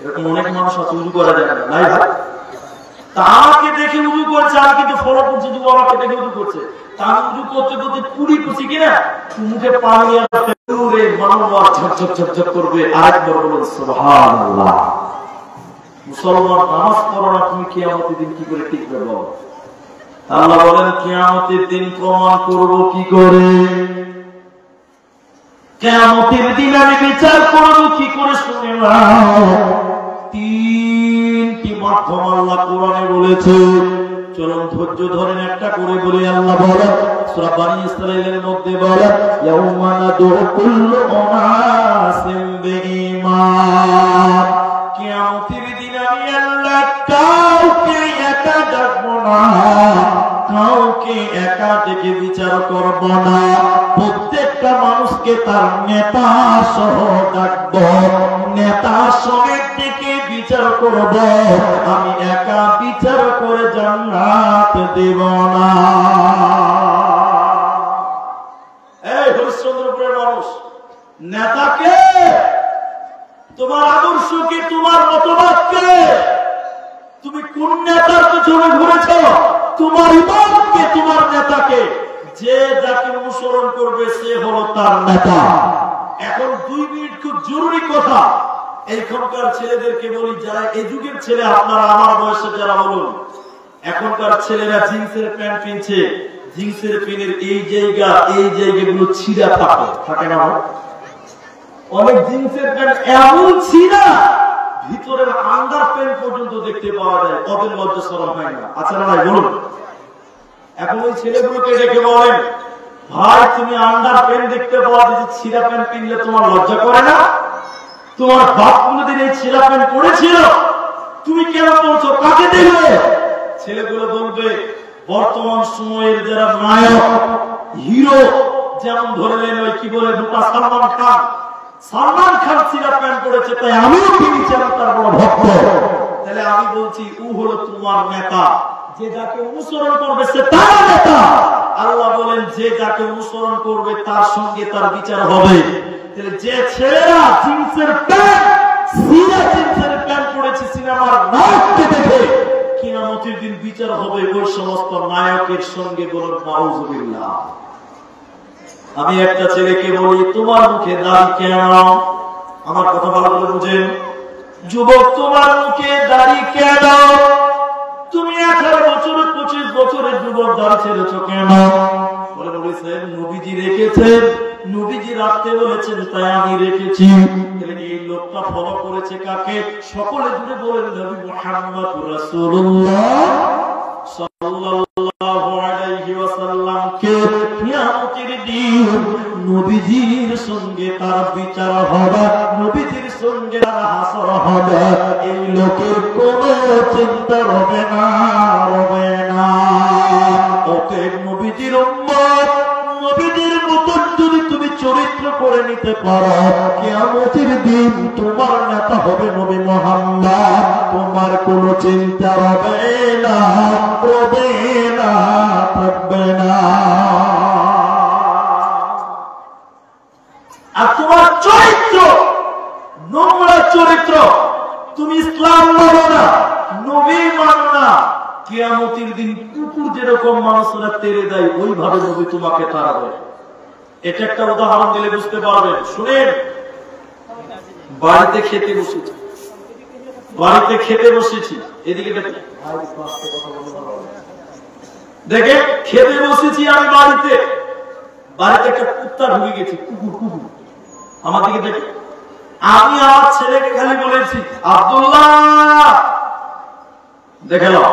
এরকম অনেক মানুষ আছে উযু করা যায় না, নাই ভাই? তা আমাকে দেখে উযু করছে, আমি কিন্তু ফলো করছি যে ও আমাকে দেখে উযু করছে। তা আমি উযু করতে করতে পুরি করছি কিনা, মুখে পানি আসবে, মানুষ ঝকঝক ঝকঝক করবে। আরেকবার বলুন সুবহানাল্লাহ। মুসলমান নামাজ পড়ো না, তুমি কিয়ামতের দিন কি করে টিকবে বলো? আল্লাহ বলেন কিয়ামতের দিন প্রমাণ করব কি করে, কিয়ামতের দিন আমি বিচার করব কি করে। শুনে নাও, তিনটি মাধ্যম আল্লাহ কোরআনে বলেছে। চলুন ধৈর্য ধরেন, একটা করে বলি। আল্লাহ বলেন সূরা বনী ইসরাঈলের মধ্যে বলেন, ইয়াউমা নাদউ কুল্লু উনাসিন বিঈমান। কিয়ামতের দিন আমি আল্লাহ কাউকে একা ডাকবো না, কাউকে একা ডেকে বিচার করব না, প্রত্যেকটা মানুষকে তার নেতা সহ ডাকবো, নেতা সমেত ডেকে বিচার করব। আমি একা বিচার করে জান্নাত দেব না। এই হরিশ্চন্দ্রপুরের মানুষ, নেতাকে, তোমার আদর্শকে, তোমার মতবাদকে, তুমি কোন নেতার পেছনে ঘুরেছ? তোমার ইমামকে, তোমার নেতাকে। যে যাকে অনুসরণ করবে সে হলো তার নেতা। এখন 2 মিনিট খুব জরুরি কথা এইখানকার ছেলেদেরকে বলি, যারা এই যুগের ছেলে, আপনারা আমার বয়সে যারা, বলুন, এখনকার ছেলেরা জিন্সের প্যান্ট কিনছে, জিন্সের প্যান্টের এই জায়গাগুলো ছিঁড়া থাকে না? অনেক জিন্সের প্যান্ট এমন ছিঁড়া, ভিতরের আন্ডার প্যান্ট পর্যন্ত দেখতে পাওয়া যায়। ওদের লজ্জা শরম হয় না? আচ্ছা না ভাই বলুন। এখন ওই ছেলেগুলোকে ডেকে বলেন, ভাই তুমি আন্ডার প্যান্ট দেখতে পাওয়া যায়, ছিঁড়া প্যান্ট কিনলে তোমার লজ্জা করে না? তোমার বাপ কোনদিন এই ছিঁড়া প্যান্ট পরেছিল? তুমি কেন পড়ছো? কাকে দেখবে? ছেলেগুলো বলবে, বর্তমান সময়ের যারা নায়ক, হিরো, যেমন ধরলেন ওই কি বলে দুটা সালমান খান। সালমান খান ছিঁড়া প্যান্ট পড়েছে, তাই আমিও কিনেছি, আমি তার বড় ভক্ত। তাহলে আমি বলছি, ও হলো তোমার নেতা। যে যাকে অনুসরণ করবে সে তার নেতা। আল্লাহ বলেন, যে যাকে অনুসরণ করবে তার সঙ্গে তার বিচার হবে। তাহলে যে ছেলেরা জিন্সের প্যান্ট, ছিঁড়া জিন্সের প্যান্ট পড়েছে সিনেমার নায়ককে দেখে, কিয়ামতের দিন বিচার হবে ওই সমস্ত নায়কের সঙ্গে। বলুন নাউযুবিল্লাহ। আমি একটা ছেলেকে বলি, তোমার মুখে দাড়ি কেন? আমার কথা ভালো করে বুঝেন। যুবক, তোমার মুখে দাড়ি কেন? তুমি 18 বছর 25 বছরের যুবক, দাড়ি ছেড়েছ কেন? বলে বলেছেন নবীজি রেখেছেন, নবীজি রাখতে বলেছেন, তাই আমি রেখেছি। এই লোকটা ফলো করেছে কাকে? সকলে জুড়ে বলেন নবী মুহাম্মদুর রাসূলুল্লাহ সাল্লাল্লাহু আলাইহি ওয়াসাল্লামকে। কিয়ামতের দিন নবীজির সঙ্গে তার বিচার হবে, নবীজির সঙ্গে তার হাসর হবে। এই লোকের কোনো চিন্তা হবে না, হবে না। অতএব নবীজির উম্মত, নবীজির মতো যদি তুমি চরিত্র করে নিতে পারো, কিয়ামতের দিন তোমার নেতা হবে নবী মুহাম্মদ। তোমার কোনো চিন্তা হবে না, হবে না, থাকবে না। আর তোমার চরিত্র নোংরা চরিত্র, তুমি ইসলাম মানো না, নবী মানো না, কিয়ামতের দিন কুকুর যেরকম মানুষরা তেড়ে দেয়, ওইভাবে নবী তোমাকে তাড়াবে। এটা একটা উদাহরণ দিলে বুঝতে পারবেন। শুনেন, বাড়িতে খেতে বসেছি, বাড়িতে খেতে বসেছি, এদিকে দেখে খেতে বসেছি আমি বাড়িতে, বাড়িতে একটা কুত্তা ঢুকে গেছে, কুকুর, কুকুর আমার দিকে দেখে। আমি আমার ছেলেকে খালি বলেছি আব্দুল্লাহ, দেখে নাও,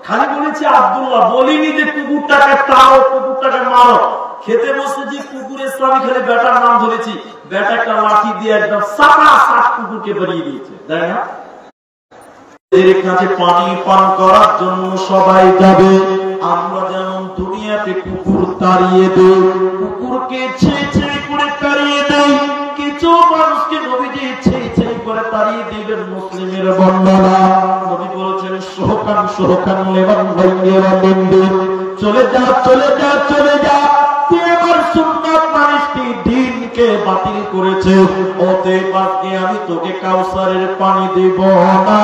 খালি বলেছি আব্দুল্লাহ, বলিনি যে কুকুরটাকে তাড়ো, কুকুরটাকে মারো। খেতে বসেছি, কুকুরের স্বামী খালি বেটার নাম ধরেছি, বেটা একটা লাঠি দিয়ে একদম সাটা সাট কুকুরকে বেরিয়ে দিয়েছে, তাই না? এর কাছে পানি পান করার জন্য সবাই যাবে। আমরা যেমন দুনিয়াতে কুকুর তাড়িয়ে দেই, কুকুরকে ছেড়ে ছেড়ে করে দিনের বর্ণনা। নবী বলেছেন সোহকান সোহকান লেবান ভাইয়েরা বন্ধু, চলে যা চলে যা চলে যা, তুই আমার সুন্নাত মানিসনি, দ্বীনকে বাতিল করেছে, অতএব আজকে আমি তোকে কাউসারের পানি দেব না,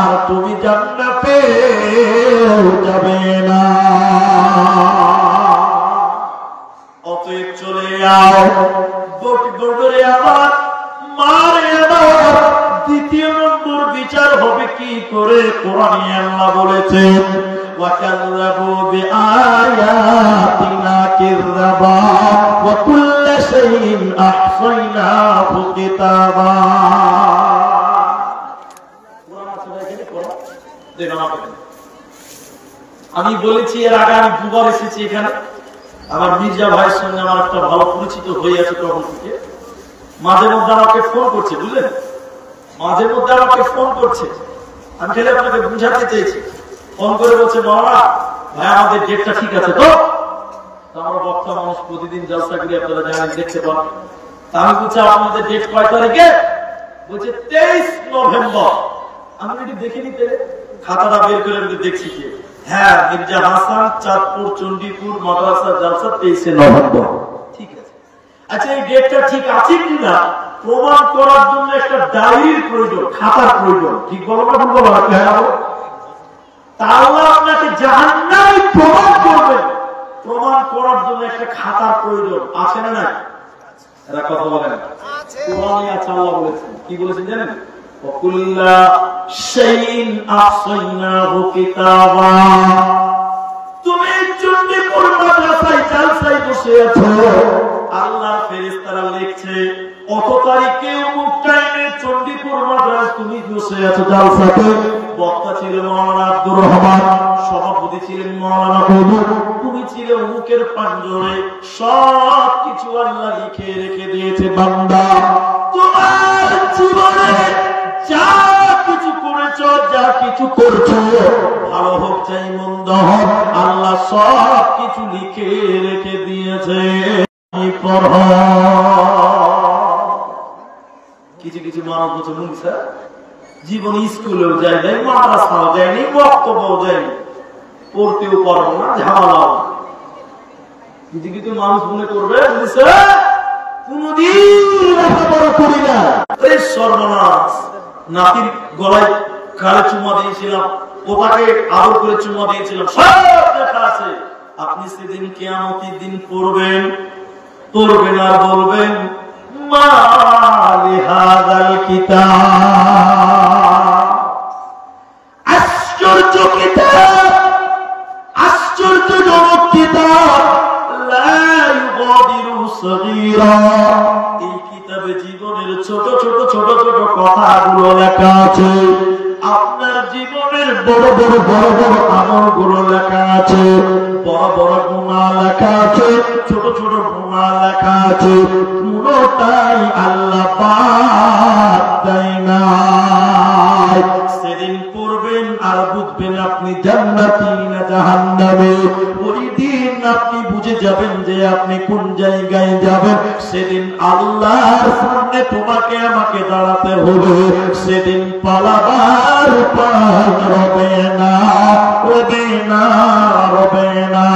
আর তুমি জান্নাতে যাবে না। অতএব চলে যাও। বড়রে আমার মারে আমার দ্বিতীয় নম্বর বিচার হবে কি করে? কোরআনে আল্লাহ বলেছেন ওয়াকাযযাবু বিআয়াতিনা কিযযাবা ওয়া কুল্লা শাইইন আহসাইনাহু কিতাবা। আমি বলেছি এর আগে, আমি দুবার এসেছি এখানে। আমার মির্জা ভাইয়ের সঙ্গে আমার একটা ভালো পরিচিত হয়ে আছে তখন থেকে। মাঝে মধ্যে আমাকে ফোন করছে, বুঝলেন, মাঝে মধ্যে আমাকে ফোন করছে। আমি খেলে আপনাকে বুঝাতে চেয়েছি, ফোন করে বলছে মাওলানা ভাই আমাদের ডেটটা ঠিক আছে তো? আমরা বক্তা মানুষ, প্রতিদিন জলসা করি, আপনারা জানেন, দেখতে পান। আমি বলছি আপনাদের ডেট কয় তারিখে? বলছে 23 নভেম্বর। আমি এটি দেখে নিতে খাতাটা বের করে দেখছি কি, হ্যাঁ মির্জা হাসান, চাঁদপুর চণ্ডীপুর মাদ্রাসা জলসা 23 নভেম্বর। ঠিক আছে। আচ্ছা এই ডেটটা ঠিক আছে কিনা প্রমাণ করার জন্য একটা ডায়েরির প্রয়োজন, খাতার প্রয়োজন। ঠিক বলো না ভুল বলো? তাহলে আপনাকে জাহান্নামে প্রমাণ করবেন, প্রমাণ করার জন্য একটা খাতার প্রয়োজন আছে না? নাই? এরা কথা বলেন। কোরআনে আছে, আল্লাহ বলেছেন, কি বলেছেন জানেন? ওয়াকুল্লা শাইইন আহসাইনাহু কিতাবা। তুমি চণ্ডীপুর মাদ্রাসায় জালসায় বসে আছো, আল্লাহর ফেরেশতারা লিখছে কত তারিখে অমুক টাইমে চণ্ডীপুর মাদ্রাসায় তুমি বসে আছো জালসাতে। বক্তা ছিল মাওলানা আব্দুর রহমান, সভাপতি ছিলেন মাওলানা বদর, তুমি ছিলে অমুকের পাঞ্জরে। সব কিছু আল্লাহ লিখে রেখে দিয়েছে। বান্দা তোমার জীবনে যা কিছু করেছো, যা কিছু করছো, ভালো হোক চাই মন্দ হোক, আল্লাহ সব কিছু লিখে রেখে দিয়েছে। কিছু কিছু মানুষ বলছে মুন্সা জীবন স্কুলেও যায় নাই, মাদ্রাসাও যায়নি, বক্তব্যও যায়নি, পড়তেও পারবো না, ঝামেলা। কিছু কিছু মানুষ মনে করবে কোনদিন লেখাপড়া করি না, সর্বনাশ। নাতির গলায় কালে চুমা দিয়েছিলাম, ওটাকে আদর করে চুমা দিয়েছিলাম, সব লেখা আছে। আপনি সেদিন কিয়ামতের দিন পড়বেন, পড়বেন আর বলবেন মা লিহাযাল কিতাব, আশ্চর্য কিতাব, আশ্চর্যজনক কিতাব, লা ইউগাদিরু সগীরা। এই কিতাবে জীবনের ছোট ছোট ছোট ছোট কথাগুলো লেখা আছে, আপনার জীবনের বড় বড় বড় বড় আমলগুলো লেখা আছে, বড় বড় গুনাহ লেখা আছে, ছোট ছোট গুনাহ লেখা আছে, পুরোটাই আল্লাহ বাদ দেয় না। সেদিন পড়বেন আর বুঝবেন আপনি জান্নাতি না জাহান্নামে। ওই দিন আপনি বুঝে যাবেন যে আপনি কোন জায়গায় যাবেন। সেদিন আল্লাহর সামনে তোমাকে আমাকে দাঁড়াতে হবে, সেদিন পালাবার উপায় হবে না, হবে না, হবে না।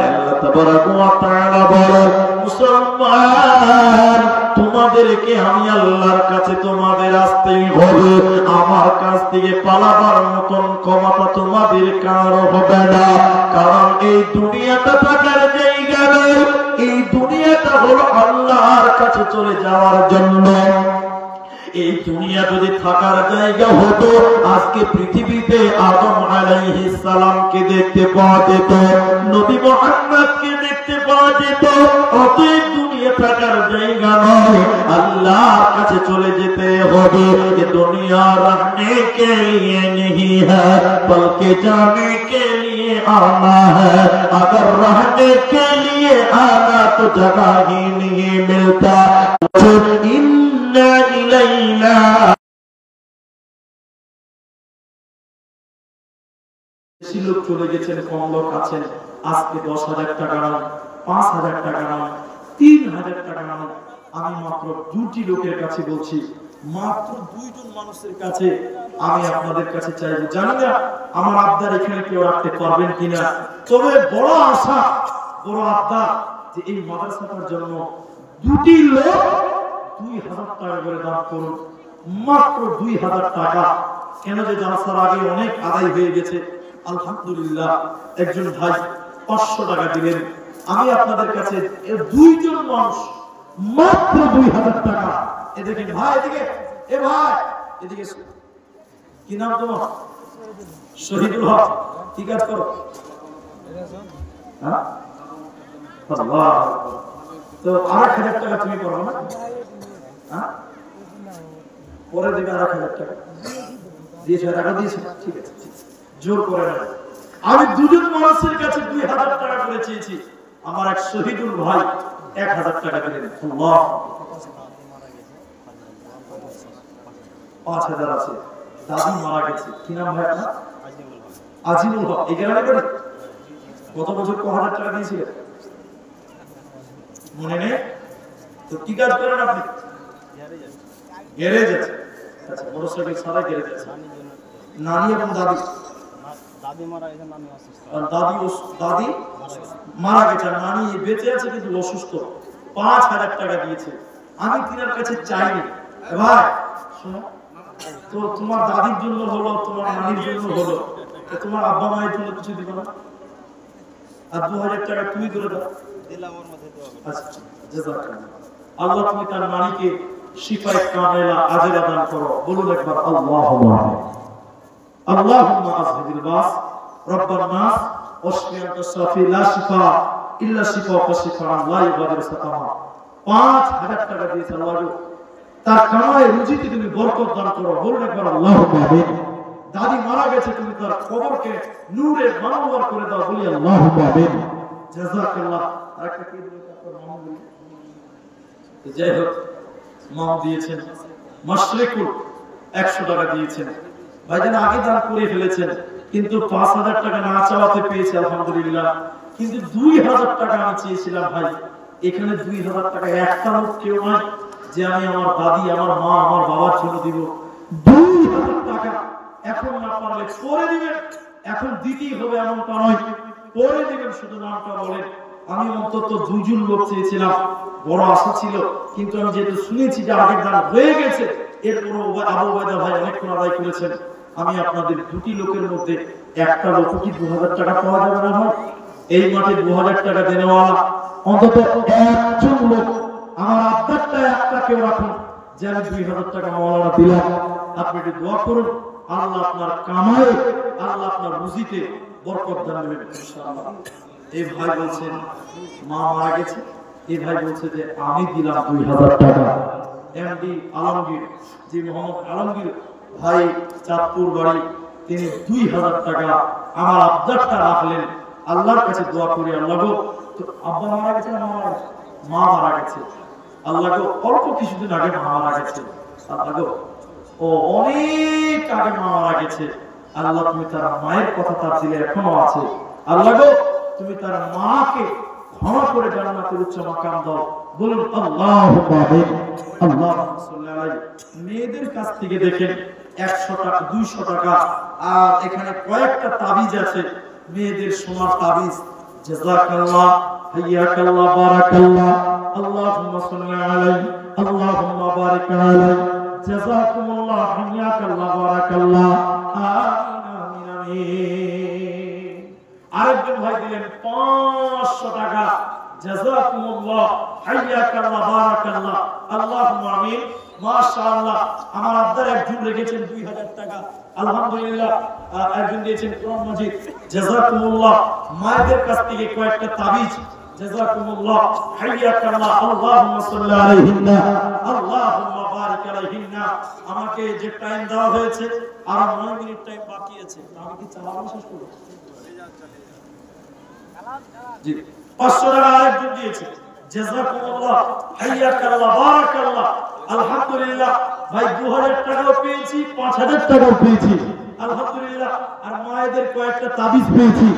আল্লাহ তাবারাক ওয়া তাআলা বলেন মুসলমান তোমাদেরকে আমি আল্লাহর কাছে তোমাদের আসতেই হবে, আমার কাছ থেকে পালাবার মতন ক্ষমতা তোমাদের কারো হবে না। কারণ এই দুনিয়াটা থাকার জায়গা নয়, এই দুনিয়াটা হলো আল্লাহর কাছে চলে যাওয়ার জন্য। এই দুনিয়া যদি থাকার জায়গা হতো আজকে পৃথিবীতে আদম আলাইহিস সালামকে দেখতে পাওয়া যেত, নবী মুহাম্মদকে দেখতে পাওয়া যেত। অতএব দুনিয়া থাকার জায়গা নয়, আল্লাহর কাছে চলে যেতে হবে। ये दुनिया रहने के लिए नहीं है बल्कि जाने के लिए आना है, अगर रहने के लिए आना तो जगह ही नहीं मिलता। লোক চলে গেছেন, কম লোক আছেন। আজকে 10,000 টাকা নাম, 5,000 টাকা নাম, 3,000 টাকা নাম। আমি মাত্র 2টি লোকের কাছে বলছি মাত্র 2 জন মানুষের কাছে আমি আপনাদের কাছে চাইবো, জানি না আমার আবদার এখানে কেউ রাখতে পারবেন কিনা, তবে বড় আশা বড় আবদার যে এই মাদ্রাসাটার জন্য দুটি লোক 2000 টাকা করে দান করুন, মাত্র 2000 টাকা। কেন যে জালসার আগে অনেক আদায় হয়ে গেছে, আলহামদুলিল্লাহ একজন ভাই 500 টাকা দিলেন। আমি আপনাদের কাছে 2 জন মানুষ মাত্র 2000 টাকা। এদিকে ভাই, এদিকে এ ভাই এদিকে, কি নাম তোমার? শহীদুল হক। কি কাজ করো? হ্যাঁ, আল্লাহ। তো 8000 টাকা তুমি করো না? হ্যাঁ, পরে দেবে 8000 টাকা দিয়েছে, টাকা দিয়েছে, ঠিক আছে, জোর করে না। আমি 2 জন মানুষের কাছে 2000 টাকা করে চেয়েছি, আমার এক শহীদুল ভাই 1000 টাকা দিলেন। আল্লাহ, 5000 আছে। দাদি মারা গেছে, কি নাম ভাই আপনার? আজিমুল হক। এই গ্রামে বাড়ি? গত বছর 1000 টাকা দিয়েছিলেন, মনে নেই? তো কি কাজ করেন আপনি? গ্যারেজ আছে। আচ্ছা, মোটরসাইকেল সারা গ্যারেজ আছে। নানি এবং দাদি? দাদি মারা গেছে, নানি অসুস্থ। দাদি মারা গেছে, নানি বেঁচে আছে কিন্তু অসুস্থ। 5000 টাকা দিয়েছে। আমি তিনার কাছে চাইনি, ভাই শোনো তো, তোমার দাদির জন্য হলো, তোমার নানির জন্য হলো, তোমার আব্বা মায়ের জন্য কিছু দিবে না? আর 2000 টাকা তুমি করে দাও। আচ্ছা, জাযাকাল্লাহ। আল্লাহ তুমি তার নানিকে শিফায়ে কামেলা আজরা দান করো। বলুন একবার আল্লাহুম্মা আমিন। আল্লাহুম্মা আযহিবিল বাস রব্বান নাস ওয়াশফি আনতা শাফি লা শিফা ইল্লা শিফাউকা শিফাআন লা ইগাদিরু সাকামা। 5000 টাকা দিয়েছে আল্লাহ, তার কামায় রুজিতে তুমি বরকত দান করো। বলুন একবার আল্লাহুম্মা আমিন। দাদি মারা গেছে, তুমি তার কবরকে নূরে মানওয়ার করে দাও। বলি আল্লাহুম্মা আমিন। জাযাকাল্লাহ। আরেকটা কি দিবেন আপনার মামুন? যাই হোক, মাম দিয়েছেন মাশরিকুল 100 টাকা দিয়েছেন। ভাইজান আগে দান করে ফেলেছেন, কিন্তু 5000 টাকা না চাওয়াতে পেয়েছে আলহামদুলিল্লাহ। কিন্তু 2000 টাকা আমি চেয়েছিলাম ভাই। এখানে 2000 টাকা একটা লোক কেউ নয় যে আমি আমার দাদি, আমার মা, আমার বাবার জন্য দিব। 2000 টাকা এখন না পারলে পরে দিবেন, এখন দিতেই হবে এমনটা নয়, পরে দিবেন, শুধু নামটা বলেন। আমি অন্তত 2 জন লোক চেয়েছিলাম, বড় আশা ছিল, কিন্তু আমি যেহেতু শুনেছি যে আগের দান হয়ে গেছে, এরপর আবু ওবায়দা ভাই অনেকক্ষণ আদায় করেছেন, আমি আপনাদের 2টি লোকের মধ্যে একটা লোক কি 2000 টাকা পাওয়া যাবে না ভাই? এই মাঠে 2000 টাকা দেনেওয়ালা অন্তত একজন লোক, আমার আব্বারটা একটা কেউ রাখুন যে আমি 2000 টাকা মাওলানা দিলাম। আপনি একটু দোয়া করুন, আল্লাহ আপনার কামায়ে, আল্লাহ আপনার রুজিতে বরকত দান করবেন ইনশাআল্লাহ। এই ভাই বলছেন মা মারা গেছে, এই ভাই বলছে যে আমি দিলাম 2000 টাকা। এমডি আলমগীর, যে মোহাম্মদ আলমগীর ভাই, চাঁদপুর বাড়ি, তিনি 2000 টাকা আমার আব্দারটা রাখলেন। আল্লাহর কাছে দোয়া করি, আল্লাহ গো, তো আব্বা মারা গেছে না মা মারা গেছে? আল্লাহ গো, অল্প কিছুদিন আগে মা মারা গেছে। আল্লাহ গো, ও অনেক আগে মা মারা গেছে। আল্লাহ তুমি তার মায়ের কথা তার দিলে এখনো আছে। আল্লাহ গো, তুমি তার মাকে ক্ষমা করে জান্নাতের উচ্চ মাকাম দাও। বলুন আল্লাহুম্মা আমিন। আল্লাহুম্মা সাল্লি আলাইহি। মেয়েদের কাছ থেকে দেখেন 100 টাকা, 200 টাকা, আর এখানে কয়েকটা তাবিজ আছে, মেয়েদের সোনার তাবিজ। জাযাকাল্লাহ, হাইয়াকাল্লাহ, বারাকাল্লাহ। আল্লাহুম্মা সাল্লি আলাইহি, আল্লাহুম্মা বারিক আলাইহি। জাযাকুমুল্লাহ, হাইয়াকাল্লাহ, বারাকাল্লাহ। আমিন আমিন আমিন। আরেকজন ভাই দিলেন 500 টাকা। জাযাকুমুল্লাহ, হাইয়াকাল্লাহ, বারাকাল্লাহ। আল্লাহুম্মা আমিন। মাশাআল্লাহ। আমার আব্বার একজন রেখেছেন 2000 টাকা, আলহামদুলিল্লাহ। একজন দিয়েছেন কোরআন মাজিদ। জাযাকুমুল্লাহ। মায়েদের কাছ থেকে কয়েকটা তাবিজ। জাযাকুমুল্লাহ, হাইয়াকাল্লাহ। আল্লাহুম্মা সাল্লি আলাইহিন্না, আল্লাহুম্মা বারিক আলাইহিন্না। আমাকে যে টাইম দেওয়া হয়েছে আর 9 মিনিট টাইম বাকি আছে, আমি কি চালানো শেষ করব? জি, 500 টাকা আরেকজন দিয়েছে। জাযাকুমুল্লাহ, হাইয়াকাল্লাহ, বারাকাল্লাহ। আলহামদুলিল্লাহ ভাই, 2000 টাকাও পেয়েছি, 5000 টাকাও পেয়েছি, আলহামদুলিল্লাহ। আর মায়েদের কয়েকটা তাবিজ পেয়েছি,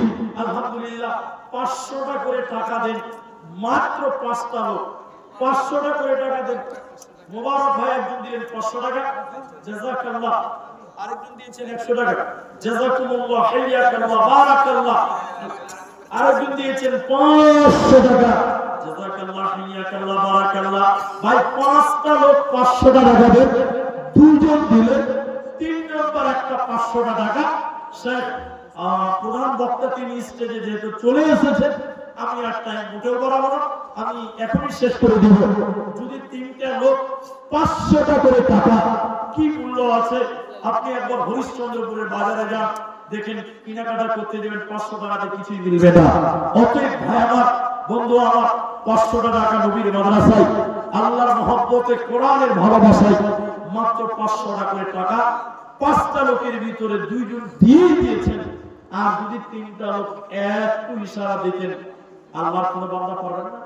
আলহামদুলিল্লাহ। 500 টাকা করে টাকা দেন, মাত্র 5টা লোক 500 টাকা করে টাকা দেন। মোবারক ভাই একজন দিলেন 500 টাকা, জাযাকাল্লাহ। আরেকজন দিয়েছেন 100 টাকা, জাযাকুমুল্লাহ, হাইয়াকাল্লাহ, বারাকাল্লাহ। আরেকজন দিয়েছেন 500 টাকা, জাযাকাল্লাহ, হাইয়াকাল্লাহ, বারাকাল্লাহ। ভাই 5টা লোক 500 টাকা দেবে, দুইজন দিলে 3 নাম্বার একটা 500 টাকা। শেখ প্রধান বক্তা তিনি স্টেজে যেহেতু চলে এসেছেন, আমি আর টাইম মোটেও বাড়াবো না, আমি এখনই শেষ করে দিব। যদি 3টা লোক 500 টাকা করে টাকা, কি মূল্য আছে আপনি একবার হরিশ্চন্দ্রপুরের বাজারে যান, দেখেন কেনাকাটা করতে যাবেন 500 টাকাতে কিছুই মিলবে না। অতএব ভাই আমার, বন্ধু আমার, 500 টাকা নবীর মাদ্রাসায় আল্লাহর মহব্বতে কোরআনের ভালোবাসায় মাত্র 500 টাকা করে টাকা 5টা লোকের ভিতরে 2 জন দিয়ে দিয়েছেন। আর যদি 3টা লোক একটু ইশারা দিতেন, আল্লাহর কোনো বান্দা পারবেন না?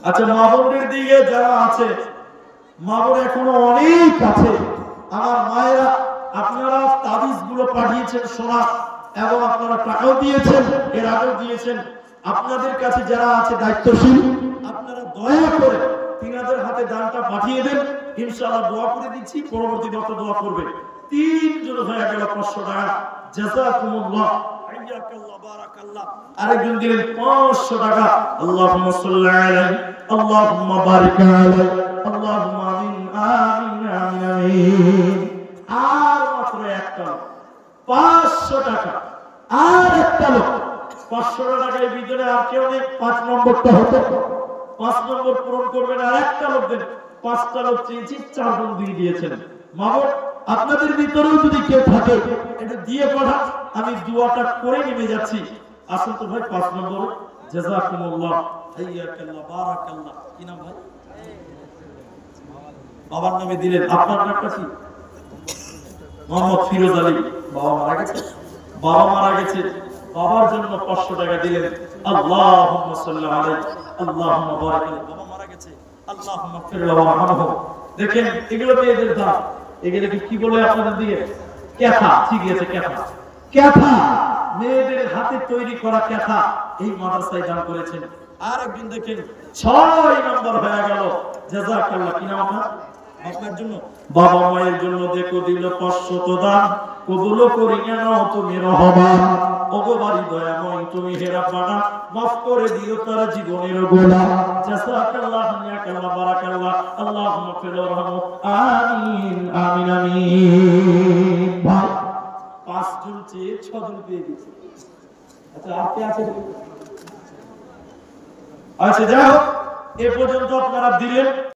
আচ্ছা, মা বোনদের দিকে যারা আছে, মা বোন এখনো অনেক আছে, আমার মায়েরা, আপনারা তাবিজ গুলো পাঠিয়েছেন সোনা, এবং আপনারা টাকাও দিয়েছেন, এর আগেও দিয়েছেন। আপনাদের কাছে যারা আছে দায়িত্বশীল, আপনারা দয়া করে তিনাদের হাতে দানটা পাঠিয়ে দেন, ইনশাআল্লাহ দোয়া করে দিচ্ছি, পরবর্তী বক্তা দোয়া করবে। 3 জন হয়ে গেল 500 টাকা, জাযাকুমুল্লাহ, হাইয়াকাল্লাহ, বারাকাল্লাহ। আরেকজন দিলেন 500 টাকা, আল্লাহুম্মা সাল্লি আলাইহি, আল্লাহুম্মা বারিক আলাইহি, আল্লাহুম্মা আমিন, আমিন, আমিন, আমিন। আর মাত্র একটা 500 টাকা, আর একটা লোক 500 টাকার ভিতরে আর কেউ নেই, 5 নম্বরটা হতো, 5 নম্বর পূরণ করবেন, আর একটা লোক দেন। 5টা লোক চেয়েছি, 4 জন দিয়ে দিয়েছেন। মাহবুব, আপনাদের ভিতরেও যদি কেউ থাকে এটা দিয়ে পাঠান, আমি দোয়াটা করে নেমে যাচ্ছি। আসুন তো ভাই, 5 নম্বর, জাযাকুমুল্লাহ, হাইয়াকাল্লাহ, বারাকাল্লাহ। কি নাম ভাই? বাবার নামে দিলেন, আপনার নামটা কি? মোহাম্মদ ফিরোজ আলী। বাবা মারা গেছে, বাবা মারা গেছে, বাবার জন্য 500 টাকা দিলেন। আল্লাহুম্মা সাল্লি আলাইহি, আল্লাহুম্মা বারিক আলাইহি। বাবা মারা গেছে, আল্লাহুম্মা ফিরলাহু ওয়ারহামহু। দেখেন এগুলো মেয়েদের দান, এগুলো কি বলে আপনাদের দিকে? ক্যাথা। ঠিক আছে, ক্যাথা, ক্যাথা, মেয়েদের হাতে তৈরি করা ক্যাথা এই মাদ্রাসায় দান করেছেন। আর একদিন দেখেন 6 নম্বর হয়ে গেল, জাযাকাল্লাহ। কি নাম আপনার? আপনার জন্য, বাবা মায়ের জন্য দেখো দিল 500 দান, কবুল করি কেন তুমি রহমান। ওগো বাড়ি দয়াময় তুমি হেরাবানা, মাফ করে দিও তার জীবনের গুনাহ। জাযাকাল্লাহ, হাইয়াকাল্লাহ, বারাকাল্লাহ, আল্লাহুম্মা ফির ওয়ারহামহু, আমিন, আমিন, আমিন। ভাই 5 জন চেয়ে 6 জন পেয়ে গেছে। আচ্ছা, আর কে আছে? আচ্ছা, যাই হোক, এ পর্যন্ত আপনারা দিলেন।